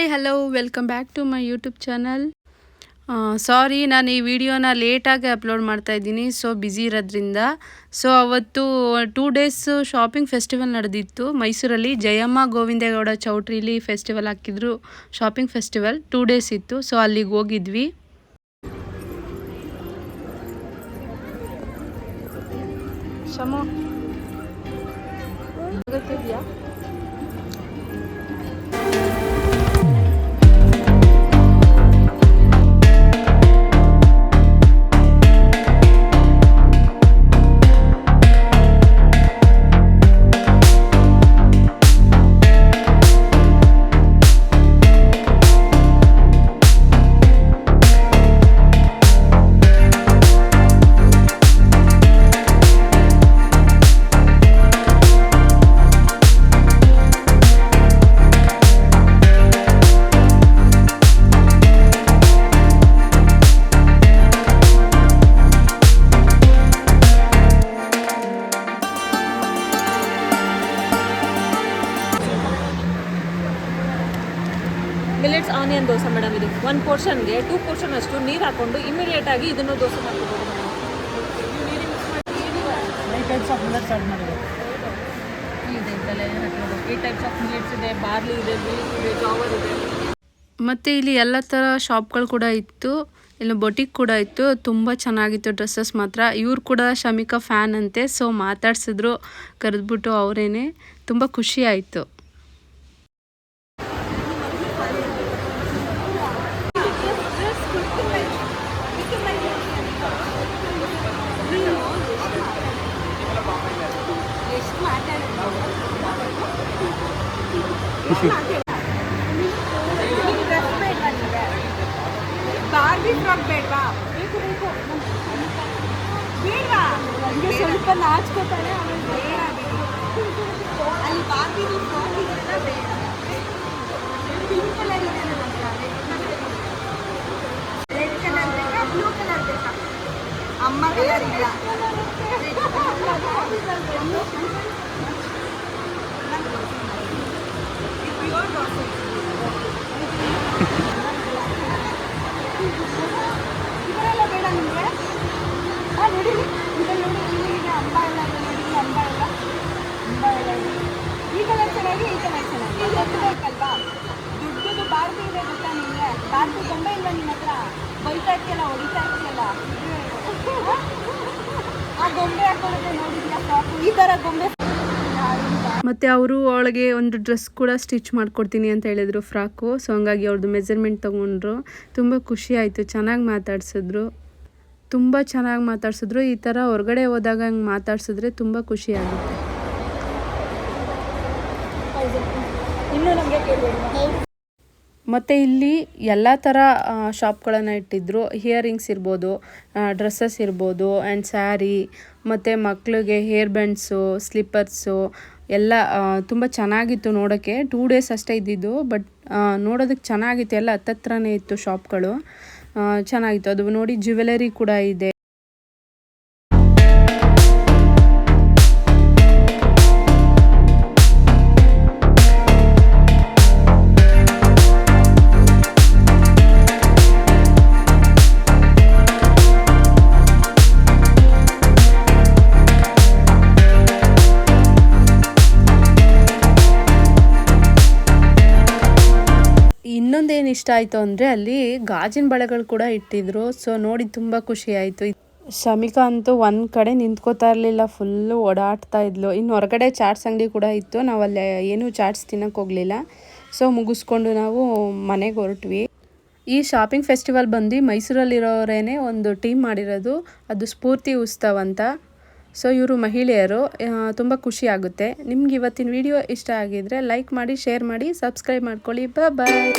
Hi hello welcome back to my YouTube channel. Sorry, ನಾನು ಈ ವಿಡಿಯೋನ ಲೇಟಾಗಿ ಅಪ್ಲೋಡ್ ಮಾಡ್ತಾ ಇದ್ದೀನಿ. ಸೊ ಬ್ಯುಸಿ ಇರೋದ್ರಿಂದ. ಸೊ ಅವತ್ತು 2 ಡೇಸ್ ಶಾಪಿಂಗ್ ಫೆಸ್ಟಿವಲ್ ನಡೆದಿತ್ತು ಮೈಸೂರಲ್ಲಿ. ಜಯಮ್ಮ ಗೋವಿಂದೇಗೌಡ ಚೌಟ್ರಿಲಿ ಫೆಸ್ಟಿವಲ್ ಹಾಕಿದ್ರು. ಶಾಪಿಂಗ್ ಫೆಸ್ಟಿವಲ್ 2 ಡೇಸ್ ಇತ್ತು. ಸೊ ಅಲ್ಲಿಗೆ ಹೋಗಿದ್ವಿ. ಶಮೋ ಗೊತ್ತಿದೆಯಾ? Millets onion dosa madam. ಇದು 1 ಪೋರ್ಷನ್ಗೆ 2 ಪೋರ್ಷನ್ ಅಷ್ಟು ನೀರು ಹಾಕೊಂಡು ಇಮಿಡಿಯೇಟ್ ಆಗಿ ಇದನ್ನು ದೋಸೆ ಮಾಡ್ಕೋಬೋದು ಮೇಡಮ್. 8 ಟೈಪ್ಸ್ ಆಫ್ ಮಿಲೆಟ್ಸ್ ಇದೆ, ಬಾರ್ಲಿ ಇದೆ, ವೀಟ್ ಇದೆ, ಜೋವರ್ ಇದೆ. ಮತ್ತು ಇಲ್ಲಿ ಎಲ್ಲ ಥರ ಶಾಪ್ಗಳು ಕೂಡ ಇತ್ತು. ಇಲ್ಲಿ ಬೊಟಿಕ್ ಕೂಡ ಇತ್ತು. ತುಂಬ ಚೆನ್ನಾಗಿತ್ತು ಡ್ರೆಸ್ಸಸ್ ಮಾತ್ರ. ಇವ್ರು ಕೂಡ ಶಮಿಕಾ ಫ್ಯಾನ್ ಅಂತೆ. ಸೊ ಮಾತಾಡ್ಸಿದ್ರು, ಕರೆದ್ಬಿಟ್ಟು ಅವರೇನೆ. ತುಂಬ ಖುಷಿ ಆಯಿತು. ಬಾರ್ಬಿ ಫ್ರಾಕ್ ಬೇಡವಾ? ಬೇಡವಾ? ನನಗೆ ಸ್ವಲ್ಪ ನಾಚ್ಕೋತಾನೆ. ಅಲ್ಲಿ ಬಾರ್ಬಿ ಫ್ರಾಕ್ ಇದೆಲ್ಲ ಬೇಡ. ಪಿಂಕ್ ಕಲರ್ ಇದೆ ನನ್ನ ಹತ್ರ. ರೆಡ್ ಕಲರ್ ಬೇಕಾ, ಬ್ಲೂ ಕಲರ್ ಬೇಕಾ? ಅಮ್ಮ ಕಲರ್ ಇಲ್ಲ. ಇದೆಲ್ಲ ಬೇಡ ನಿಮಗೆ? ನೋಡಿ ಇದೆಲ್ಲ ನೋಡಿ, ಇಲ್ಲಿಗೆ ಅಂಬ ಎಲ್ಲ ನೋಡಿ. ಅಂಬ ಎಲ್ಲ ಈ ಕಲರ್ ಚೆನ್ನಾಗಿ, ಈ ಕಲರ್ ಚೆನ್ನಾಗಿ. ದುಡ್ಡು ಬೇಕಲ್ವಾ? ದುಡ್ಡು ಬಾರ್ಬಿ ಇದೆ ಗೊತ್ತಾ ನಿಮಗೆ? ಬಾರ್ಬಿ ಗೊಂಬೆ ಇಲ್ವಾ ನಿಮ್ಮ ಹತ್ರ? ಬೈತಾ ಇರ್ತೀಯಲ್ಲ, ಹೊಡಿತಾ ಇರ್ತೀಯಲ್ಲ, ಆ ಗೊಂಬೆ ಹಾಕೊಳ್ಳೋದು ನೋಡಿದ್ಯಾ? ಫ್ರಾಕು ಈ ಥರ ಗೊಂಬೆ. ಮತ್ತು ಅವರು ಅವಳಿಗೆ ಒಂದು ಡ್ರೆಸ್ ಕೂಡ ಸ್ಟಿಚ್ ಮಾಡಿಕೊಡ್ತೀನಿ ಅಂತ ಹೇಳಿದರು, ಫ್ರಾಕು. ಸೊ ಹಂಗಾಗಿ ಅವ್ರದ್ದು ಮೆಜರ್ಮೆಂಟ್ ತೊಗೊಂಡ್ರು. ತುಂಬ ಖುಷಿ ಆಯಿತು. ಚೆನ್ನಾಗಿ ಮಾತಾಡ್ಸಿದ್ರು, ತುಂಬ ಚೆನ್ನಾಗಿ ಮಾತಾಡ್ಸಿದ್ರು. ಈ ಥರ ಹೊರಗಡೆ ಹೋದಾಗ ಹಂಗೆ ಮಾತಾಡ್ಸಿದ್ರೆ ತುಂಬ ಖುಷಿ ಆಗುತ್ತೆ. ಮತ್ತು ಇಲ್ಲಿ ಎಲ್ಲ ಥರ ಶಾಪ್ಗಳನ್ನು ಇಟ್ಟಿದ್ರು. ಇಯರಿಂಗ್ಸ್ ಇರ್ಬೋದು, ಡ್ರೆಸ್ಸಸ್ ಇರ್ಬೋದು, ಆ್ಯಂಡ್ ಸ್ಯಾರಿ, ಮತ್ತು ಮಕ್ಕಳಿಗೆ ಹೇರ್ ಬ್ಯಾಂಡ್ಸು, ಸ್ಲಿಪ್ಪರ್ಸು ಎಲ್ಲ ತುಂಬ ಚೆನ್ನಾಗಿತ್ತು ನೋಡೋಕ್ಕೆ. 2 ಡೇಸ್ ಅಷ್ಟೇ ಇದ್ದಿದ್ದು, ಬಟ್ ನೋಡೋದಕ್ಕೆ ಚೆನ್ನಾಗಿತ್ತು. ಎಲ್ಲ ಹತ್ತತ್ರನೇ ಇತ್ತು ಶಾಪ್ಗಳು. ಚೆನ್ನಾಗಿತ್ತು. ಅದು ನೋಡಿ ಜ್ಯುವೆಲರಿ ಕೂಡ ಇದೆ. ಇನ್ನೊಂದೇನು ಇಷ್ಟ ಆಯಿತು ಅಂದರೆ ಅಲ್ಲಿ ಗಾಜಿನ ಬಳೆಗಳು ಕೂಡ ಇಟ್ಟಿದ್ರು. ಸೊ ನೋಡಿ ತುಂಬ ಖುಷಿ ಆಯಿತು. ಶಮಿಕಾ ಅಂತೂ ಒಂದು ಕಡೆ ನಿಂತ್ಕೋತಾ ಇರಲಿಲ್ಲ, ಫುಲ್ಲು ಓಡಾಡ್ತಾ ಇದ್ಲು. ಇನ್ನು ಹೊರಗಡೆ ಚಾಟ್ಸ್ ಅಂಗಡಿ ಕೂಡ ಇತ್ತು. ನಾವು ಅಲ್ಲಿ ಏನೂ ಚಾಟ್ಸ್ ತಿನ್ನೋಕ್ಕೆ ಹೋಗಲಿಲ್ಲ. ಸೊ ಮುಗಿಸ್ಕೊಂಡು ನಾವು ಮನೆಗೆ ಹೊರಟ್ವಿ. ಈ ಶಾಪಿಂಗ್ ಫೆಸ್ಟಿವಲ್ ಬಂದು ಮೈಸೂರಲ್ಲಿರೋರೇನೆ ಒಂದು ಟೀಮ್ ಮಾಡಿರೋದು. ಅದು ಸ್ಫೂರ್ತಿ ಉತ್ಸವ ಅಂತ. ಸೊ ಇವರು ಮಹಿಳೆಯರು. ತುಂಬ ಖುಷಿ ಆಗುತ್ತೆ. ನಿಮ್ಗೆ ಇವತ್ತಿನ ವಿಡಿಯೋ ಇಷ್ಟ ಆಗಿದ್ರೆ ಲೈಕ್ ಮಾಡಿ, ಶೇರ್ ಮಾಡಿ, ಸಬ್ಸ್ಕ್ರೈಬ್ ಮಾಡ್ಕೊಳ್ಳಿ. ಬಾಯ್.